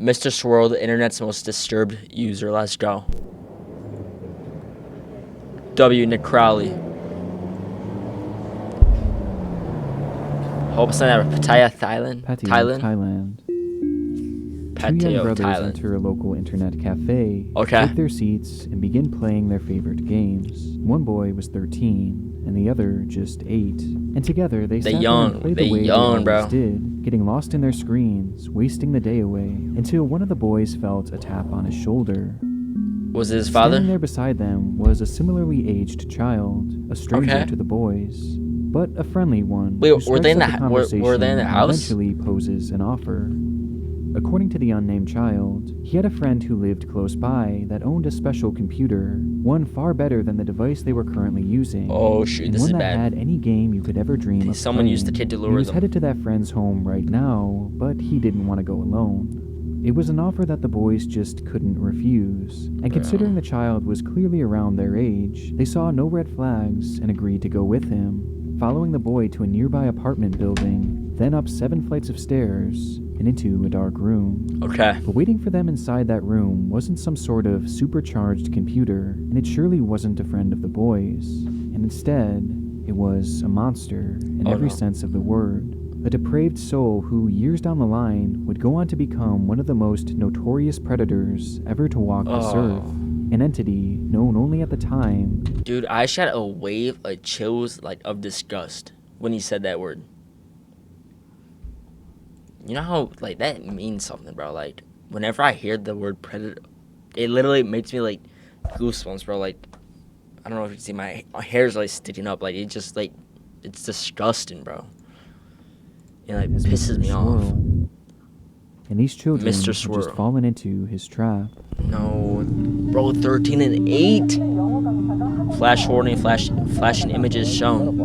Mr. Swirl, the internet's most disturbed user. Let's go. W. Nick Crowley. Hope it's not Pattaya, Thailand. Thailand. Two young brothers enter a local internet cafe, take their seats, and begin playing their favorite games. One boy was 13, and the other just 8. And together they sat there and played the way they always did, getting lost in their screens, wasting the day away, until one of the boys felt a tap on his shoulder. Was it his father? Standing there beside them was a similarly aged child, a stranger to the boys, but a friendly one. Wait, were they in the house? Eventually poses an offer. According to the unnamed child, he had a friend who lived close by that owned a special computer, one far better than the device they were currently using. Oh shoot, this is bad. One that had any game you could ever dream of. Someone used the kid to lure them. He was headed to that friend's home right now, but he didn't want to go alone. It was an offer that the boys just couldn't refuse, and considering the child was clearly around their age, they saw no red flags and agreed to go with him, following the boy to a nearby apartment building, then up 7 flights of stairs, and into a dark room. But waiting for them inside that room wasn't some sort of supercharged computer, and it surely wasn't a friend of the boys. And instead, it was a monster in every sense of the word. A depraved soul who, years down the line, would go on to become one of the most notorious predators ever to walk this earth. An entity known only at the time. Dude, I just had a wave of chills, like, of disgust when he said that word. You know how, like, that means something, bro. Like, whenever I hear the word predator, it literally makes me, like, goosebumps, bro. Like, I don't know if you can see, my hair's, like, sticking up. Like, it just, like, it's disgusting, bro. It, like, pisses me off. And these children have just fallen into his trap. No, bro, 13 and 8. Flash warning, flashing images shown.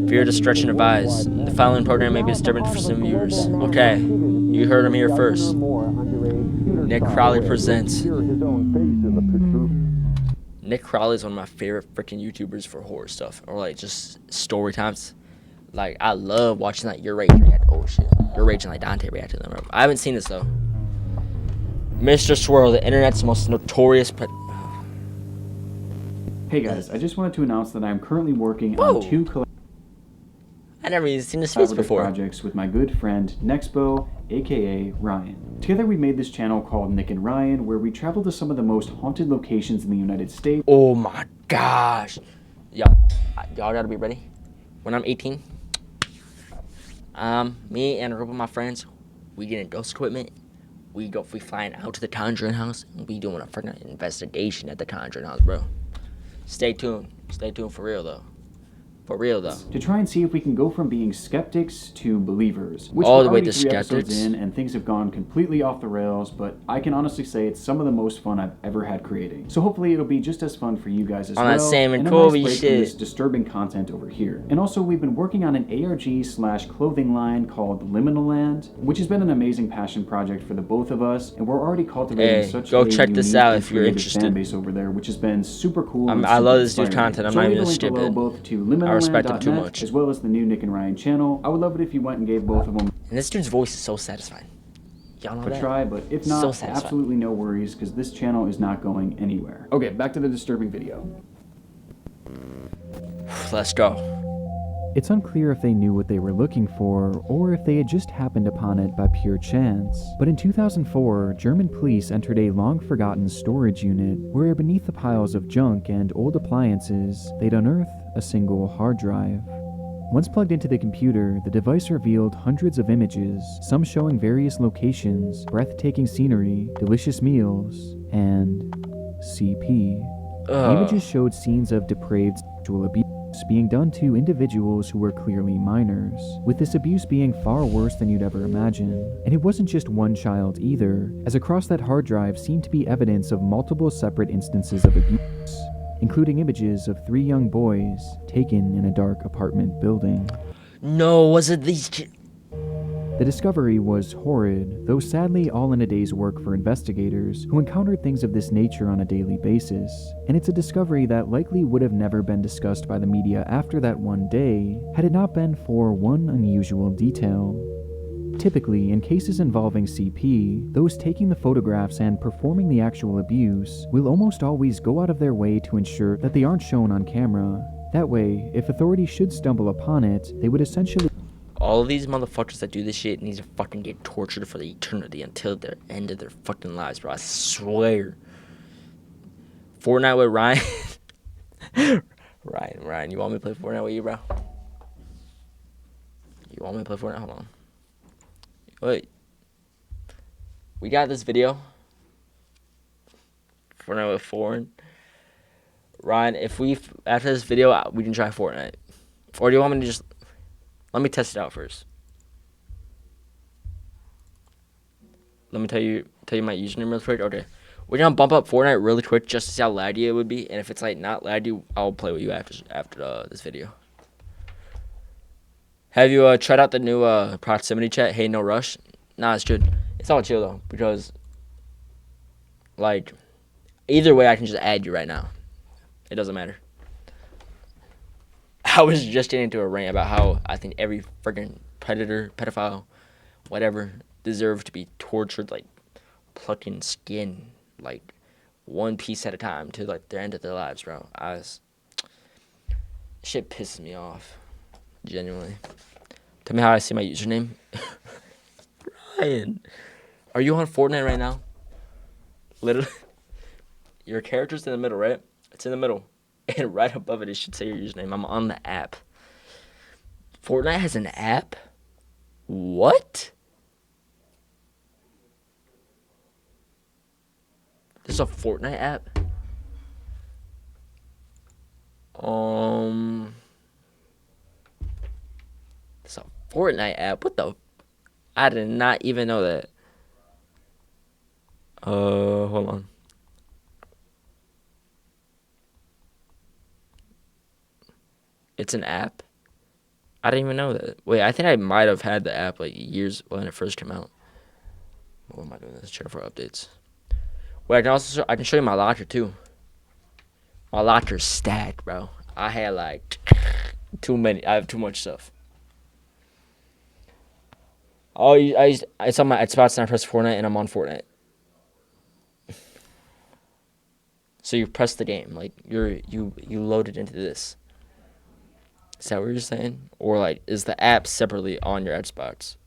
Fear, destruction advised. The following program may be disturbing for some viewers. Okay, you heard him here first. Nick Crowley presents. Nick Crowley is one of my favorite freaking YouTubers for horror stuff, or like just story times. Like, I love watching like Your Rage react. Oh shit, Your Rage and like Dante react to them. Bro. I haven't seen this though. Mr. Swirl, the internet's most notorious Hey guys, I just wanted to announce that I'm currently working on 2 I never even seen this face before. Projects with my good friend Nexpo, aka Ryan. Together we made this channel called Nick and Ryan, where we travel to some of the most haunted locations in the United States. Oh my gosh. Y'all gotta be ready. When I'm 18, me and a group of my friends, we get in ghost equipment. We flying out to the Conjuring House, and we doing a freaking investigation at the Conjuring House, bro. Stay tuned. Stay tuned for real, though. For real, though. To try and see if we can go from being skeptics to believers. Which all the way to 3 skeptics. episodes in, and things have gone completely off the rails, but I can honestly say it's some of the most fun I've ever had creating. So hopefully it'll be just as fun for you guys as well. On that Sam and Kobe shit. This disturbing content over here. And also we've been working on an ARG/clothing line called Liminal Land, which has been an amazing passion project for the both of us, and we're already cultivating such go check this out if you're interested. Fan base over there, which has been super cool. I love this dude's content. I'm not even gonna skip it. Both to I respect him too much. As well as the new Nick and Ryan channel. I would love it if you went and gave both of them and this dude's voice is so satisfying. Y'all know that? A try, but if not, absolutely no worries, because this channel is not going anywhere. Okay, back to the disturbing video. Let's go. It's unclear if they knew what they were looking for, or if they had just happened upon it by pure chance. But in 2004, German police entered a long-forgotten storage unit, where beneath the piles of junk and old appliances, they'd unearth a single hard drive. Once plugged into the computer, the device revealed hundreds of images, some showing various locations, breathtaking scenery, delicious meals, and CP. The images showed scenes of depraved sexual abuse being done to individuals who were clearly minors, with this abuse being far worse than you'd ever imagine. And it wasn't just one child either, as across that hard drive seemed to be evidence of multiple separate instances of abuse, including images of 3 young boys taken in a dark apartment building. No, was it these kids? The discovery was horrid, though sadly all in a day's work for investigators who encountered things of this nature on a daily basis. And it's a discovery that likely would have never been discussed by the media after that one day, had it not been for one unusual detail. Typically, in cases involving CP, those taking the photographs and performing the actual abuse will almost always go out of their way to ensure that they aren't shown on camera. That way, if authorities should stumble upon it, they would essentially... All of these motherfuckers that do this shit need to fucking get tortured for the eternity until the end of their fucking lives, bro. I swear. Fortnite with Ryan. Ryan, you want me to play Fortnite with you, bro? You want me to play Fortnite? Hold on. Wait. We got this video. Fortnite with Foreign. Ryan, if we, after this video, we can try Fortnite. Or do you want me to just, let me test it out first. Let me tell you my username real quick. Okay. We're gonna bump up Fortnite really quick just to see how laggy it would be. And if it's like not laggy, I'll play with you after this video. Have you tried out the new proximity chat? Hey, no rush. Nah, it's good. It's all chill though, because like either way, I can just add you right now. It doesn't matter. I was just getting into a rant about how I think every freaking predator, pedophile, whatever, deserve to be tortured, like plucking skin, like one piece at a time to like the end of their lives, bro. Shit pisses me off, genuinely. Tell me how I see my username. Ryan, are you on Fortnite right now? Literally, your character's in the middle, right? It's in the middle. And right above it, it should say your username. I'm on the app. Fortnite has an app? What? There's a Fortnite app? There's a Fortnite app? What the? I did not even know that. Hold on. It's an app? I didn't even know that. Wait, I think I might have had the app like years when it first came out. What am I doing this? Check for updates. Wait, I can show you my locker too. My locker's stacked, bro. I had like too many. I have too much stuff. Oh, it's on my Xbox and I press Fortnite and I'm on Fortnite. So you press the game, like you load it into this. Is that what you're saying? Or like, is the app separately on your Xbox?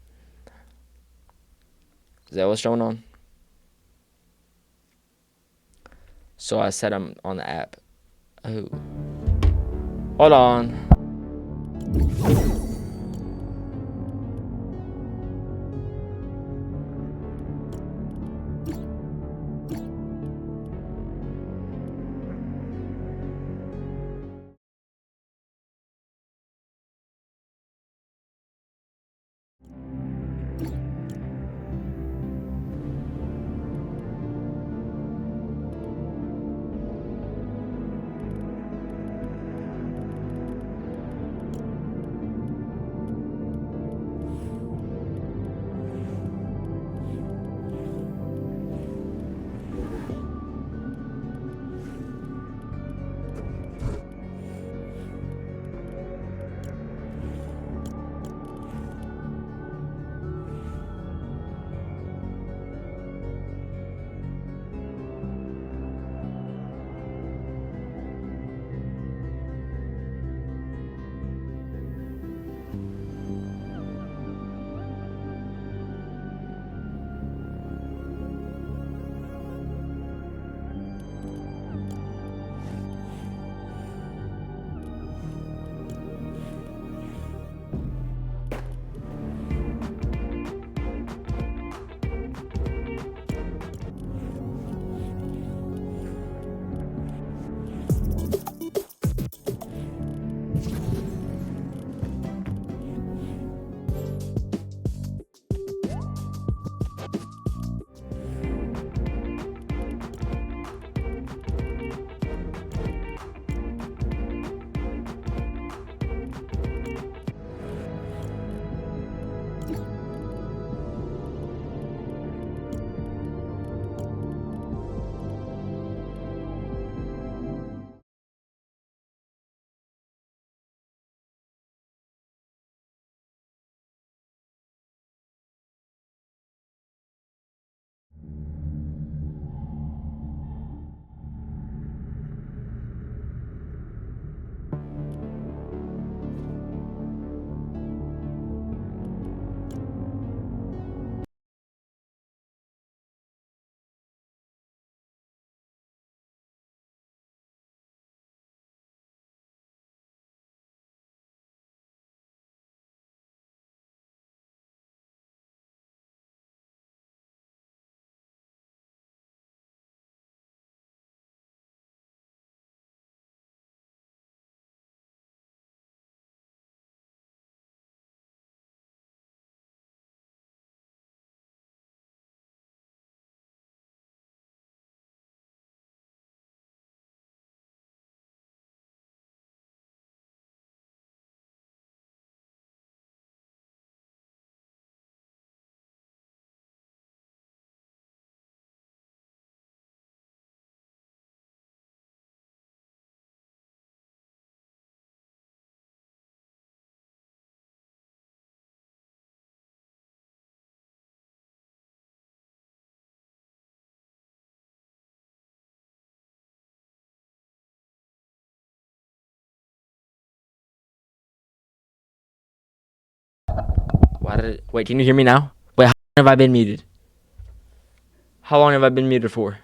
Is that what's going on? So I said I'm on the app. Oh. Hold on. Why did it... Wait, can you hear me now? Wait, how long have I been muted? How long have I been muted for?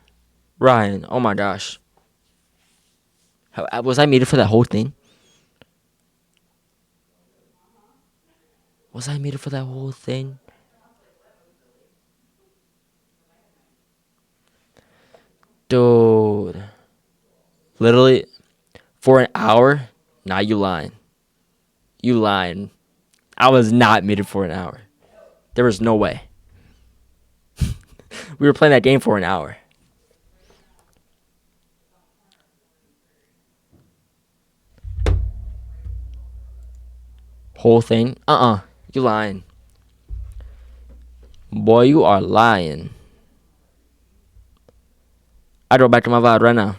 Ryan, oh my gosh. Was I muted for that whole thing? Was I muted for that whole thing? Dude. Literally, for an hour? Nah, you lying. You lying. I was not muted for an hour. There was no way. We were playing that game for an hour. Whole thing? You lying. Boy, you are lying. I go back to my VOD right now.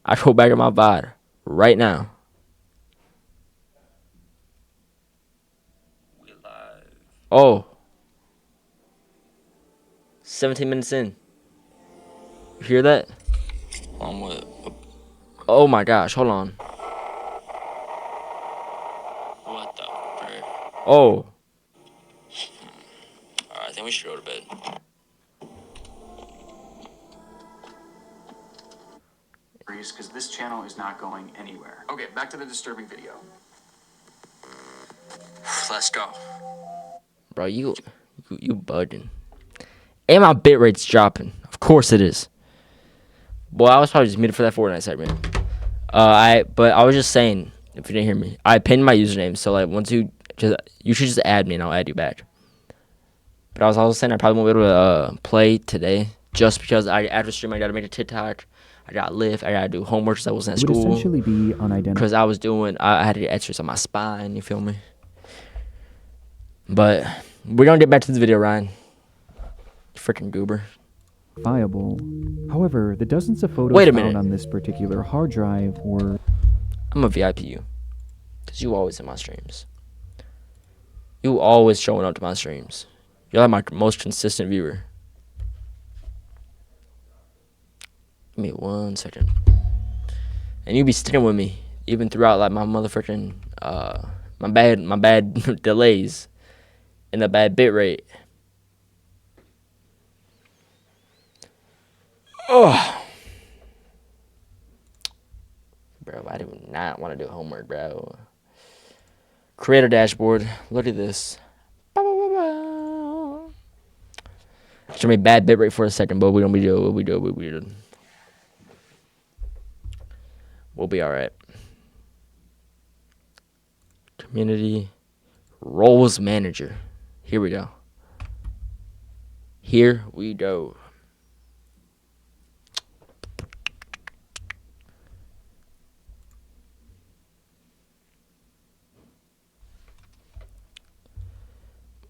I go back to my VOD right now. We live. Oh. 17 minutes in. You hear that? Oh my gosh, hold on. What the frick? Oh. Alright, I think we should go to bed. Because this channel is not going anywhere. Okay, back to the disturbing video. Let's go. Bro, you bugging. And my bitrate's dropping. Of course it is. Boy, I was probably just muted for that Fortnite segment. But I was just saying, if you didn't hear me, I pinned my username. So like, once you should just add me and I'll add you back. But I was also saying I probably won't be able to play today just because after stream I gotta make a TikTok. I gotta live. I gotta do homework because I wasn't at It would school. essentially be unidentified. Because I had to get extras on my spine. You feel me? But we're gonna get back to this video, Ryan. Freaking goober. However, the dozens of photos Wait a found minute. on this particular hard drive were I'm a VIP you. Because you always in my streams. You always showing up to my streams. You're like my most consistent viewer. Give me 1 second. And you be sticking with me. Even throughout like my motherfucking my bad delays. And the bad bitrate. Oh, bro, I do not want to do homework, bro. Create a dashboard. Look at this. It's gonna be bad bitrate for a second, but we don't be doing what we do. We'll be all right. Community roles manager. Here we go. Here we go.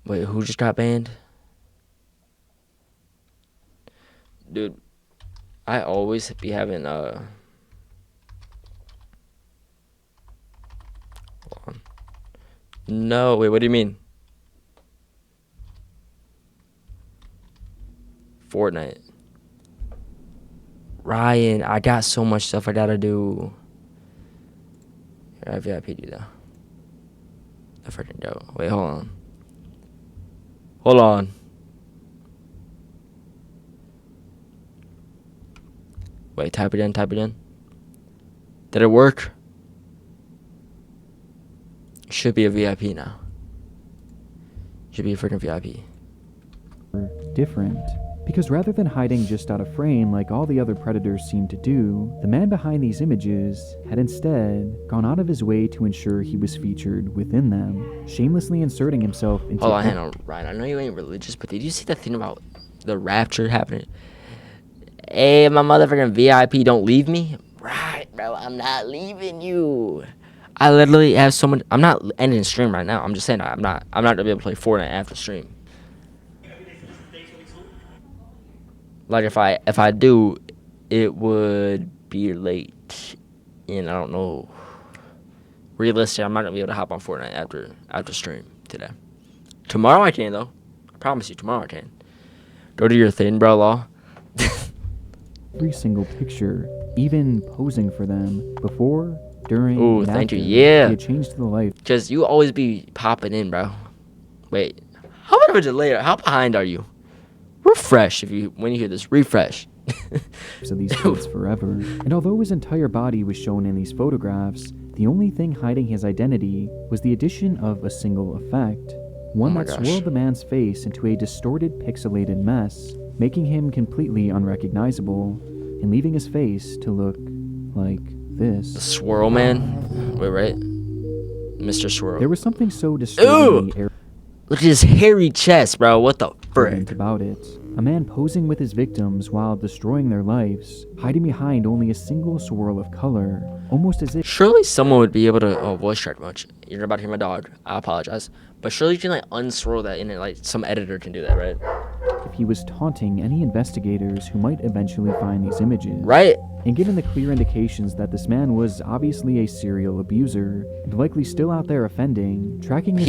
Wait, who just got banned? Dude, I always be having hold on. No, wait, what do you mean? Fortnite. Ryan, I got so much stuff I gotta do. Here, I VIP'd you though. I freaking go. Wait, hold on. Hold on. Wait, type it in. Did it work? Should be a VIP now. Should be a freaking VIP. different. Because rather than hiding just out of frame like all the other predators seemed to do, the man behind these images had instead gone out of his way to ensure he was featured within them, shamelessly inserting himself into... Hold on, hang on, Ryan. I know you ain't religious, but did you see that thing about the rapture happening? Hey, my motherfucking VIP, don't leave me. Right, bro, I'm not leaving you. I literally have so much... I'm not ending stream right now. I'm just saying I'm not gonna be able to play Fortnite after stream. Like if I do, it would be late, and I don't know. Realistically, I'm not gonna be able to hop on Fortnite after stream today. Tomorrow I can though. I promise you, tomorrow I can. Go to your thing, bro, law. every single picture, even posing for them, before, during, Ooh, and thank you. after Yeah. he had changed the life. Because you always be popping in, bro. Wait. How much of a delay? How behind are you? Refresh when you hear this. Refresh. Of these kids forever. And although his entire body was shown in these photographs, the only thing hiding his identity was the addition of a single effect. One Oh my that gosh. swirled the man's face into a distorted, pixelated mess, making him completely unrecognizable, and leaving his face to look like The this. Swirl Man. Wait, right? Mr. Swirl. There was something so disturbingly Look at his hairy chest, bro. What the arrogant frick? about it. A man posing with his victims while destroying their lives, hiding behind only a single swirl of color, almost as if Surely someone would be able to. Oh, voice track much. You're about to hear my dog. I apologize. But surely you can like unswirl that in it. Like some editor can do that, right? he was taunting any investigators who might eventually find these images. Right? And given the clear indications that this man was obviously a serial abuser and likely still out there offending, tracking this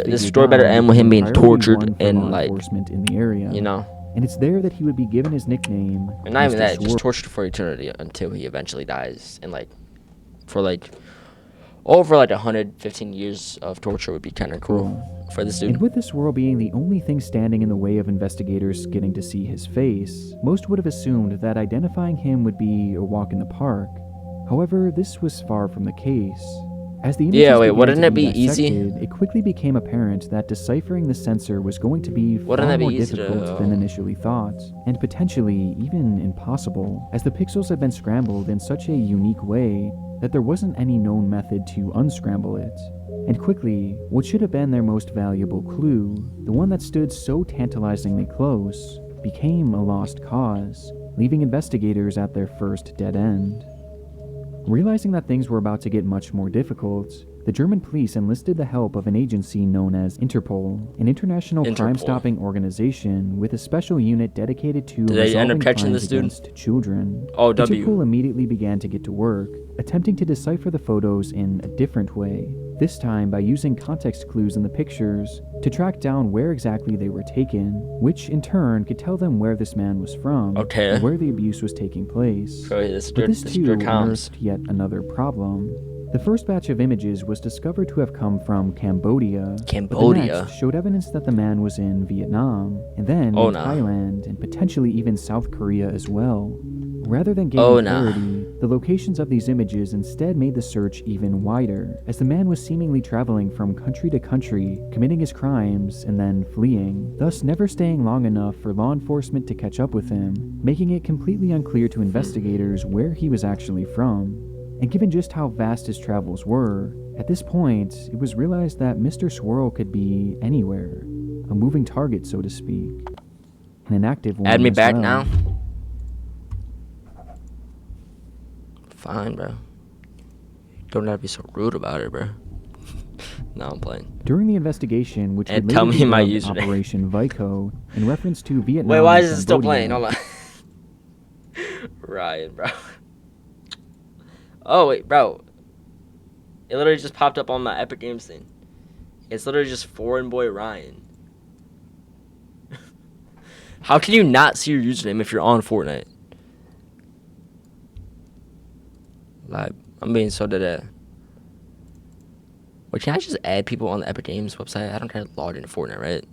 This story better end with him being tortured and like, enforcement in the area. you know. And it's there that he would be given his nickname. And not even Mr. that, just Swirl. tortured for eternity until he eventually dies. And like, for like, over like 115 years of torture would be kind of cruel for this And dude. with this world being the only thing standing in the way of investigators getting to see his face, most would have assumed that identifying him would be a walk in the park. However, this was far from the case. As the images Yeah, wait, began wouldn't to it be easy? dissected, it quickly became apparent that deciphering the sensor was going to be Wouldn't far that be more easy to, difficult than initially thought, and potentially even impossible, as the pixels had been scrambled in such a unique way that there wasn't any known method to unscramble it. And quickly, what should have been their most valuable clue, the one that stood so tantalizingly close, became a lost cause, leaving investigators at their first dead end. Realizing that things were about to get much more difficult, the German police enlisted the help of an agency known as Interpol, an international Interpol. crime-stopping organization with a special unit dedicated to Did they end up resolving catching crimes this dude? against children. Oh, W. Interpol immediately began to get to work, attempting to decipher the photos in a different way, this time by using context clues in the pictures to track down where exactly they were taken, which in turn could tell them where this man was from, Okay. and where the abuse was taking place. So this But this too dude comes. unearthed yet another problem. The first batch of images was discovered to have come from Cambodia. But the Cambodia? next showed evidence that the man was in Vietnam, and then Oh, in nah. Thailand, and potentially even South Korea as well. Rather than gaining Oh, nah. clarity, the locations of these images instead made the search even wider, as the man was seemingly traveling from country to country, committing his crimes and then fleeing, thus never staying long enough for law enforcement to catch up with him, making it completely unclear to investigators where he was actually from. And given just how vast his travels were, at this point, it was realized that Mr. Swirl could be anywhere, a moving target, so to speak, and an active one Add me as back well. now. Fine, bro. Don't have to be so rude about it, bro. No, I'm playing. During the investigation, which And would tell later me be my dubbed username. Operation Vico, in reference to Vietnam. Wait, why and is it still Cambodia, playing? Hold on. Ryan, bro. Oh, wait, bro. It literally just popped up on my Epic Games thing. It's literally just Foreign Boy Ryan. How can you not see your username if you're on Fortnite? Like, I'm being so dead. Wait, can I just add people on the Epic Games website? I don't try to log into Fortnite, right?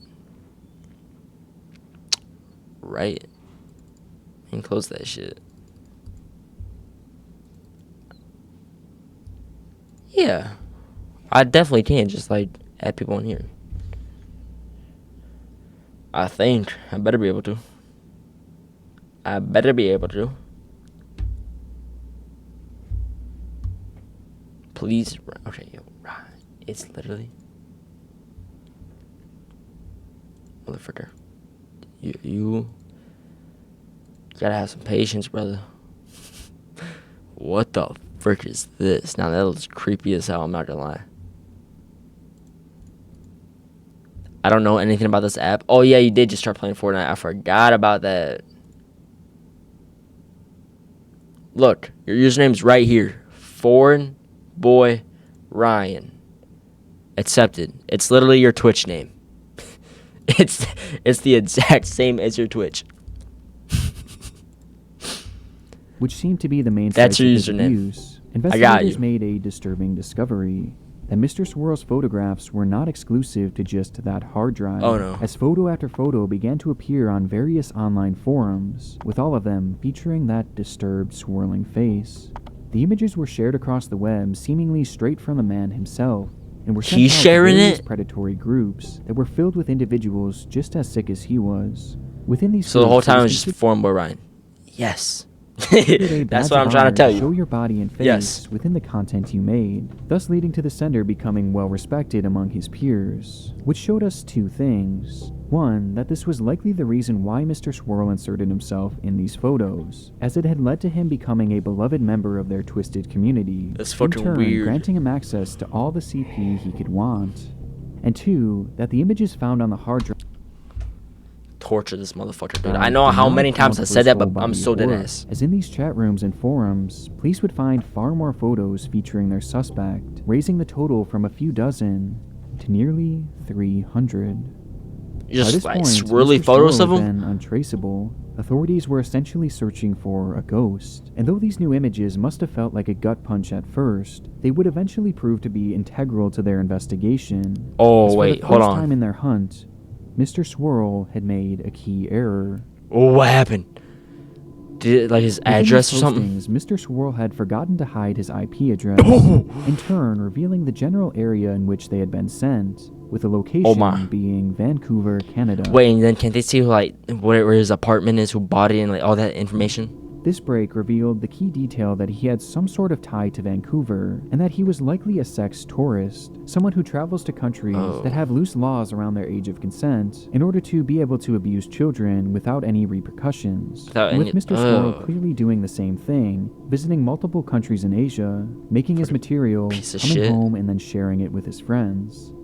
Right. And close that shit. Yeah. I definitely can just like add people on here. I think. I better be able to. I better be able to. Please. Okay, yo. It's literally. Motherfucker. You gotta have some patience, brother. What the frick is this? Now that looks creepy as hell, I'm not gonna lie. I don't know anything about this app. Oh yeah, you did just start playing Fortnite. I forgot about that. Look, your username's right here. Foreign Boy Ryan. Accepted. It's literally your Twitch name. It's the exact same as your Twitch. which seemed to be the main That's site your of his username. abuse. Investigators you. made a disturbing discovery that Mr. Swirl's photographs were not exclusive to just that hard drive, Oh, no. as photo after photo began to appear on various online forums, with all of them featuring that disturbed, swirling face. The images were shared across the web seemingly straight from the man himself, and were sent He's out to sharing various it? predatory groups that were filled with individuals just as sick as he was. Within these So the whole groups, it time it was was just foreign boy Ryan. Yes. considered a That's badge what of I'm trying to honor tell Show you. your body and face Yes. within the content you made, thus leading to the sender becoming well respected among his peers, which showed us two things. One, that this was likely the reason why Mr. Swirl inserted himself in these photos, as it had led to him becoming a beloved member of their twisted community, That's in fucking turn weird. granting him access to all the CP he could want. And two, that the images found on the hard drive Torture this motherfucker, dude. did I know how not many times I account for said his that, but full I'm body so of dead work, ass. as in these chat rooms and forums, police would find far more photos featuring their suspect, raising the total from a few dozen to nearly 300. By Just this like point, swirly Mr. photos Swirl of had him. been untraceable. Authorities were essentially searching for a ghost, and though these new images must have felt like a gut punch at first, they would eventually prove to be integral to their investigation. Oh, as for wait, the hold first on. time in their hunt, Mr. Swirl had made a key error. Oh, what happened? Did it, like his Within address or these something? postings, Mr. Swirl had forgotten to hide his IP address, in turn revealing the general area in which they had been sent, with the location Oh my. being Vancouver, Canada. Wait, and then can't they see like where his apartment is, who bought it, and like all that information? This break revealed the key detail that he had some sort of tie to Vancouver, and that he was likely a sex tourist, someone who travels to countries that have loose laws around their age of consent in order to be able to abuse children without any repercussions. Without With any- Mr. Swirl Ugh. clearly doing the same thing, visiting multiple countries in Asia, making his material, piece of coming shit. home, and then sharing it with his friends.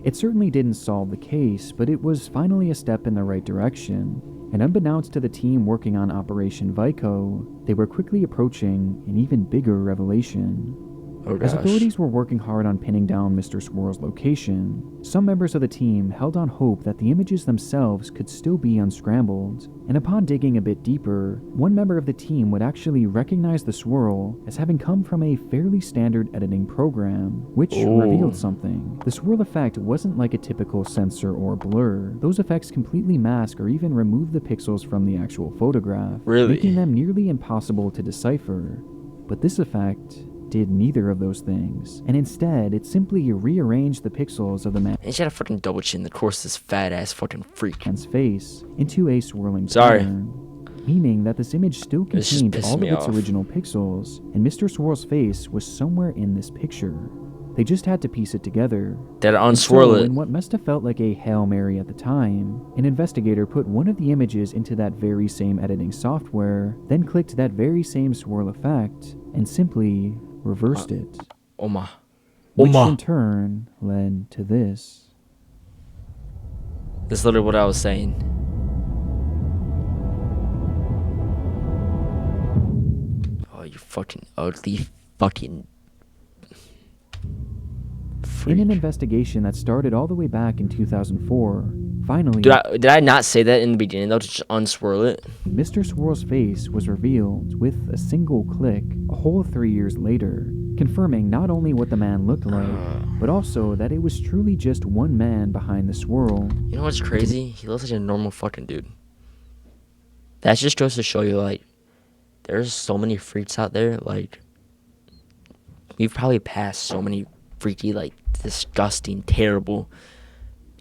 It certainly didn't solve the case, but it was finally a step in the right direction. And unbeknownst to the team working on Operation Vico, they were quickly approaching an even bigger revelation. Oh As gosh. authorities were working hard on pinning down Mr. Swirl's location, some members of the team held on hope that the images themselves could still be unscrambled, and upon digging a bit deeper, one member of the team would actually recognize the swirl as having come from a fairly standard editing program, which Oh. revealed something. The swirl effect wasn't like a typical sensor or blur. Those effects completely mask or even remove the pixels from the actual photograph, Really? making them nearly impossible to decipher. But this effect did neither of those things, and instead it simply rearranged the pixels of the And she had a fucking double chin. Of course, this fat ass fucking freak. man's face into a swirling Sorry. pattern, meaning that this image still This just contained pissed all of me its off. original pixels, and Mr. Swirl's face was somewhere in this picture. They just had to piece it together. That And unswirl so, it. in what must have felt like a Hail Mary at the time, an investigator put one of the images into that very same editing software, then clicked that very same swirl effect, and simply reversed it. Oh my. Which Oma. in turn led to this. That's literally what I was saying. Oh, you fucking ugly fucking In an freak. investigation that started all the way back in 2004, finally, Did I not say that in the beginning though, to just unswirl it? Mr. Swirl's face was revealed with a single click a whole 3 years later, confirming not only what the man looked like, but also that it was truly just one man behind the swirl. You know what's crazy? He looks like a normal fucking dude. That just goes to show you, like, there's so many freaks out there. Like, we've probably passed so many freaky, like, disgusting, terrible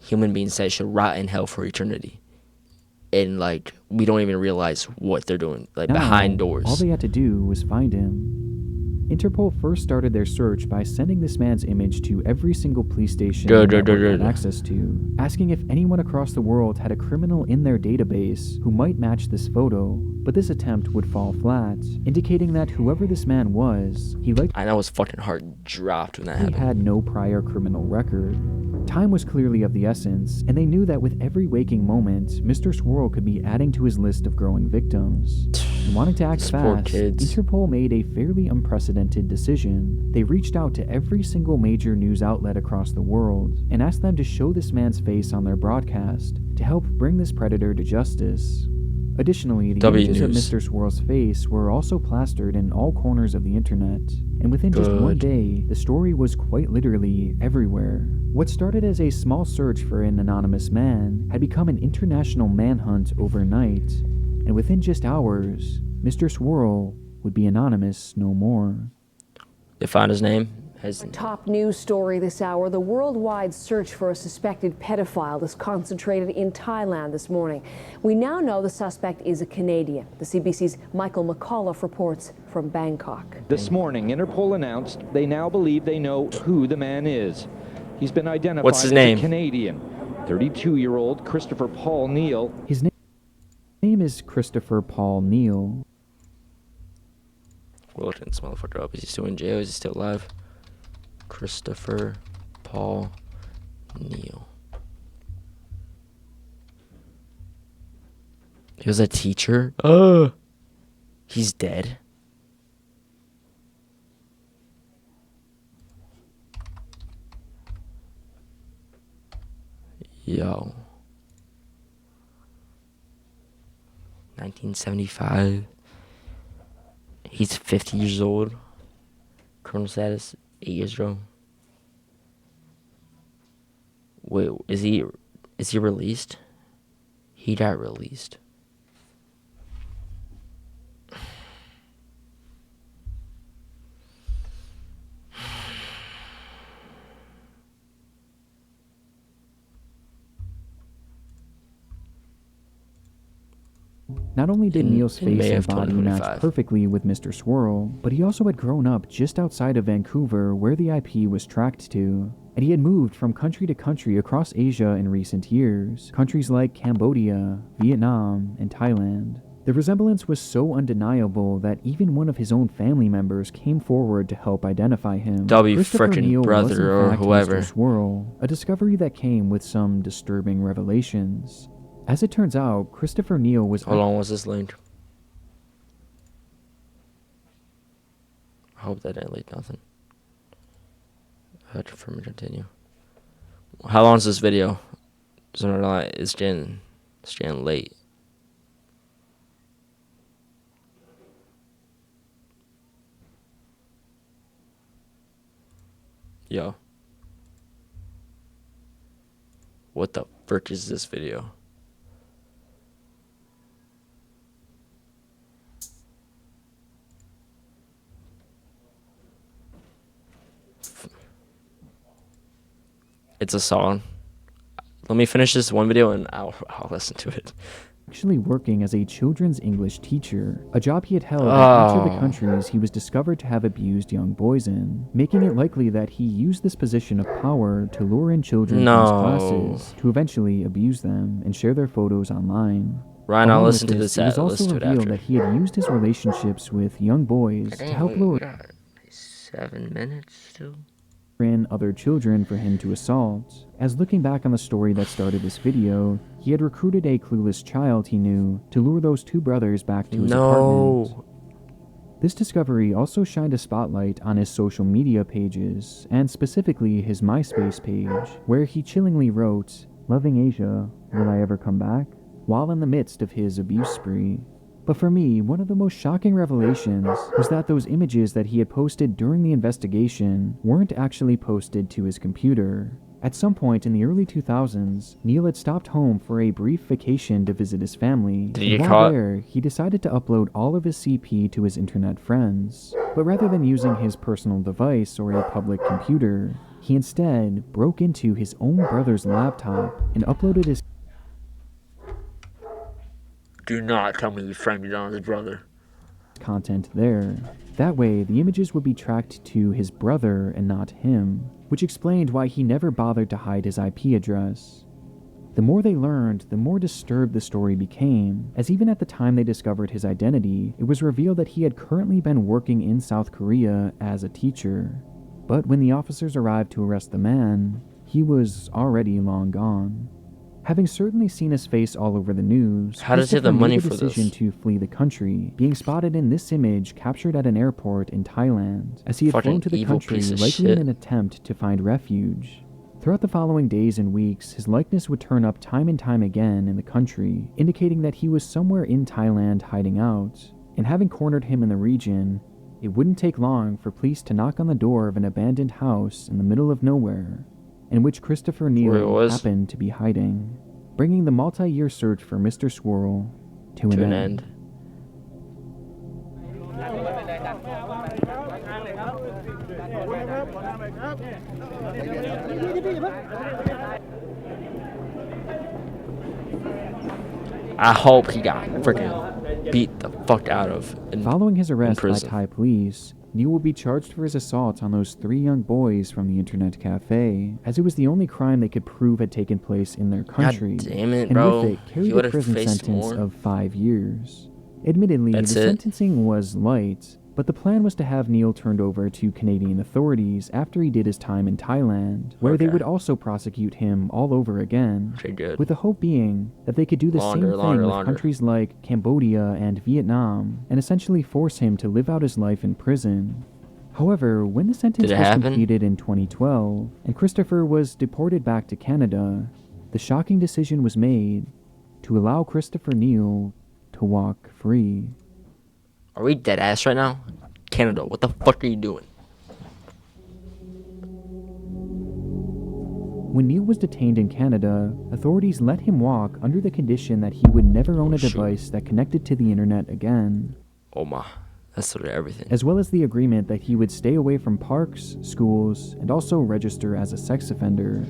human beings that should rot in hell for eternity. And, like, we don't even realize what they're doing, like, Now, behind doors. all they had to do was find him. Interpol first started their search by sending this man's image to every single police station the network had access to, asking if anyone across the world had a criminal in their database who might match this photo, but this attempt would fall flat, indicating that whoever this man was, he likely I know his fucking heart dropped when that happened. had no prior criminal record. Time was clearly of the essence, and they knew that with every waking moment, Mr. Swirl could be adding to his list of growing victims. And wanting to act These poor fast, kids. Interpol made a fairly unprecedented decision. They reached out to every single major news outlet across the world and asked them to show this man's face on their broadcast to help bring this predator to justice. Additionally, the W images of News. Mr. Swirl's face were also plastered in all corners of the internet, and within just one Good. day, the story was quite literally everywhere. What started as a small search for an anonymous man had become an international manhunt overnight, and within just hours, Mr. Swirl would be anonymous no more. They found his name. Top news story this hour. The worldwide search for a suspected pedophile is concentrated in Thailand this morning. We now know the suspect is a Canadian. The CBC's Michael McAuliffe reports from Bangkok. This morning, Interpol announced they now believe they know who the man is. He's been identified What's his as name? a Canadian, 32-year-old Christopher Paul Neal. His name is Christopher Paul Neal. We're looking this motherfucker up. Is he still in jail? Is he still alive? Christopher Paul Neal. He was a teacher? He's dead? Yo. 1975. He's 50 years old. Criminal status, 8 years ago. Wait, is he released? He got released. Not only did In Neal's May face and of body match 2025. perfectly with Mr. Swirl, but he also had grown up just outside of Vancouver where the IP was tracked to, and he had moved from country to country across Asia in recent years, countries like Cambodia, Vietnam, and Thailand. The resemblance was so undeniable that even one of his own family members came forward to help identify him. W Christopher frickin' Neal was, brother in or fact, whoever. Mr. Swirl, a discovery that came with some disturbing revelations. As it turns out, Christopher Neal was Hold on, what's this link? I hope that didn't lead nothing. For me to continue. How long is this video? It's getting late. Yo. What the frick is this video? It's a song. Let me finish this one video and I'll listen to it. actually working as a children's English teacher, a job he had held in each of the countries he was discovered to have abused young boys in, making it likely that he used this position of power to lure in children into his classes, to eventually abuse them and share their photos online. Ryan, I'll Along listen with to this. It was also Listen to it revealed after. that he had used his relationships with young boys to help lure 7 minutes still. in other children for him to assault. As looking back on the story that started this video, he had recruited a clueless child he knew to lure those two brothers back to his apartment. This discovery also shined a spotlight on his social media pages, and specifically his MySpace page, where he chillingly wrote, "Loving Asia, will I ever come back?" while in the midst of his abuse spree. But for me, one of the most shocking revelations was that those images that he had posted during the investigation weren't actually posted to his computer. At some point in the early 2000s, Neal had stopped home for a brief vacation to visit his family. Did he and get while caught? there, he decided to upload all of his CP to his internet friends. But rather than using his personal device or a public computer, he instead broke into his own brother's laptop and uploaded his Do not tell me you framed it on his brother. content there. That way, the images would be tracked to his brother and not him, which explained why he never bothered to hide his IP address. The more they learned, the more disturbed the story became, as even at the time they discovered his identity, it was revealed that he had currently been working in South Korea as a teacher. But when the officers arrived to arrest the man, he was already long gone. Having certainly seen his face all over the news, How does he have the Christopher money made the for decision this? to flee the country, being spotted in this image captured at an airport in Thailand, as he had Fucking flown to the evil country piece of likely in shit. an attempt to find refuge. Throughout the following days and weeks, his likeness would turn up time and time again in the country, indicating that he was somewhere in Thailand hiding out. And having cornered him in the region, it wouldn't take long for police to knock on the door of an abandoned house in the middle of nowhere, in which Christopher Neal happened to be hiding, bringing the multi-year search for Mr. Swirl to an end. I hope he got freaking beat the fuck out of. Following his arrest by Thai police, Neal will be charged for his assault on those 3 young boys from the internet cafe, as it was the only crime they could prove had taken place in their country. God damn it, and bro. with it, carried a prison sentence of 5 years. Admittedly, the sentencing was light, but the plan was to have Neal turned over to Canadian authorities after he did his time in Thailand, where they would also prosecute him all over again, with the hope being that they could do the same thing with countries like Cambodia and Vietnam, and essentially force him to live out his life in prison. However, when the sentence was completed in 2012, and Christopher was deported back to Canada, the shocking decision was made to allow Christopher Neal to walk free. Are we dead ass right now? Canada, what the fuck are you doing? When Neal was detained in Canada, authorities let him walk under the condition that he would never own a device that connected to the internet again. Oh my, that's sort of everything. As well as the agreement that he would stay away from parks, schools, and also register as a sex offender.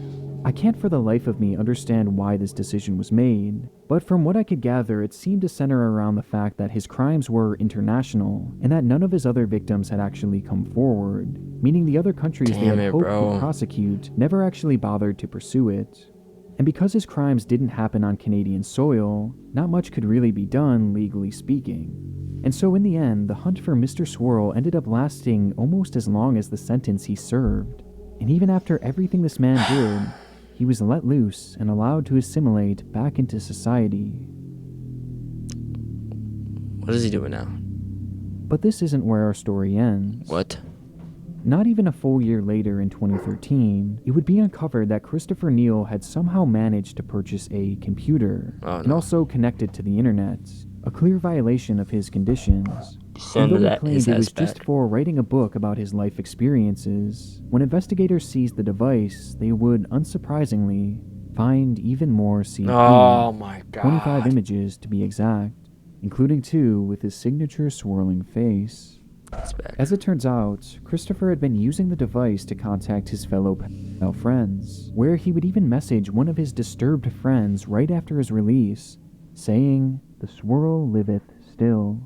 I can't for the life of me understand why this decision was made, but from what I could gather, it seemed to center around the fact that his crimes were international, and that none of his other victims had actually come forward, meaning the other countries they had hoped would prosecute never actually bothered to pursue it. And because his crimes didn't happen on Canadian soil, not much could really be done, legally speaking. And so in the end, the hunt for Mr. Swirl ended up lasting almost as long as the sentence he served. And even after everything this man did, he was let loose and allowed to assimilate back into society. What is he doing now? But this isn't where our story ends. What? Not even a full year later in 2013, it would be uncovered that Christopher Neal had somehow managed to purchase a computer and also connect it to the internet, a clear violation of his conditions. Although he claimed it was just for writing a book about his life experiences, when investigators seized the device, they would, unsurprisingly, find even more CP. Oh my god. 25 images to be exact, including 2 with his signature swirling face. As it turns out, Christopher had been using the device to contact his fellow pedophile friends, where he would even message one of his disturbed friends right after his release, saying, "The swirl liveth still,"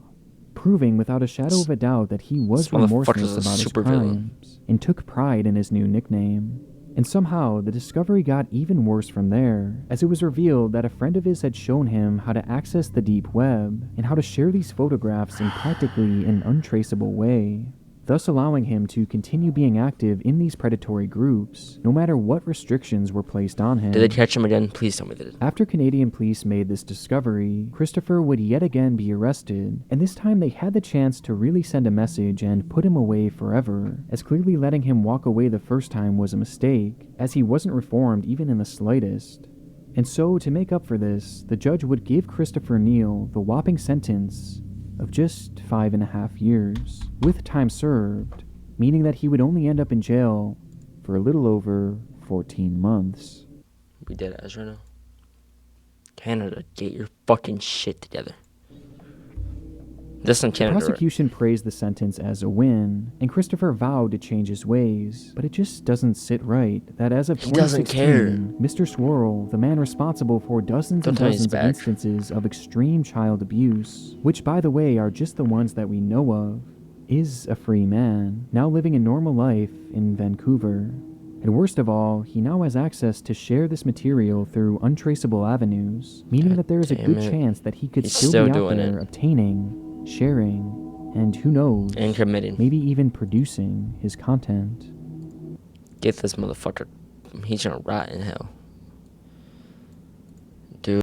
proving without a shadow of a doubt that he was remorseless about his crimes, and took pride in his new nickname. And somehow, the discovery got even worse from there, as it was revealed that a friend of his had shown him how to access the deep web, and how to share these photographs in practically an untraceable way, thus allowing him to continue being active in these predatory groups, no matter what restrictions were placed on him. Did they catch him again? Please tell me they did. After Canadian police made this discovery, Christopher would yet again be arrested, and this time they had the chance to really send a message and put him away forever, as clearly letting him walk away the first time was a mistake, as he wasn't reformed even in the slightest. And so, to make up for this, the judge would give Christopher Neal the whopping sentence of just 5.5 years, with time served, meaning that he would only end up in jail for a little over 14 months. We dead ass right now. Canada, get your fucking shit together. This in Canada. The prosecution praised the sentence as a win, and Christopher vowed to change his ways, but it just doesn't sit right that as of 2016, Mr. Swirl, the man responsible for dozens and dozens of instances of extreme child abuse, which by the way are just the ones that we know of, is a free man, now living a normal life in Vancouver. And worst of all, he now has access to share this material through untraceable avenues, meaning that there is a good chance that he could still be out there obtaining, sharing, and who knows, and committing, maybe even producing his content. Get this motherfucker. He's gonna rot in hell. Dude.